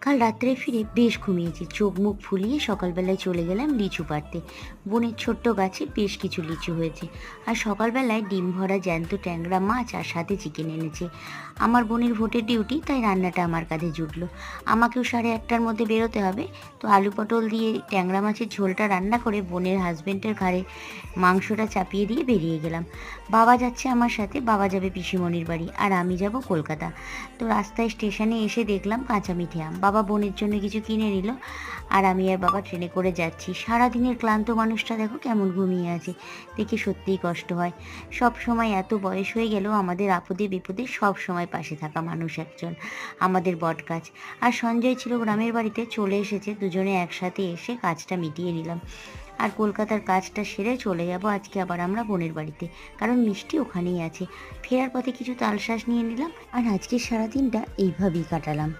কাল রাত্রে ফিরে বেশ ঘুমিয়েছি, চোখ মুখ ফুলিয়ে সকালবেলায় চলে গেলাম লিচু পাড়তে। বোনের ছোট্ট গাছে বেশ কিছু লিচু হয়েছে। আর সকালবেলায় ডিম ভরা জ্যান্ত ট্যাংরা মাছ আর সাথে চিকেন এনেছে। আমার বোনের ভোটের ডিউটি, তাই রান্নাটা আমার কাঁধে জুটলো। আমাকেও 8:30টার মধ্যে বেরোতে হবে। তো আলু পটল দিয়ে ট্যাংরা মাছের ঝোলটা রান্না করে বোনের হাজবেন্ডের ঘাড়ে মাংসটা চাপিয়ে দিয়ে বেরিয়ে গেলাম। বাবা যাচ্ছে আমার সাথে, বাবা যাবে পিসিমণির বাড়ি, আর আমি যাব কলকাতা। তো রাস্তায় স্টেশনে এসে দেখলাম কাঁচা মিঠে আম। বাবা বোনের জন্য কিছু কিনে নিল, আর আমি আর বাবা ট্রেনে করে যাচ্ছি। সারাদিনের ক্লান্ত মানুষটা দেখো কেমন ঘুমিয়ে আছে, দেখে সত্যিই কষ্ট হয়। সব সময় এত বয়স হয়ে গেলেও আমাদের আপদে বিপদে সব সময় পাশে থাকা মানুষ একজন, আমাদের বটগাছ। আর সঞ্জয় ছিল গ্রামের বাড়িতে, চলে এসেছে, দুজনে একসাথে এসে কাজটা মিটিয়ে নিলাম। আর কলকাতার কাজটা সেরে চলে যাব আজকে আবার আমরা বোনের বাড়িতে, কারণ মিষ্টি ওখানেই আছে। ফেরার পথে কিছু তালশ্বাস নিয়ে নিলাম, আর আজকে সারাদিনটা এইভাবেই কাটালাম।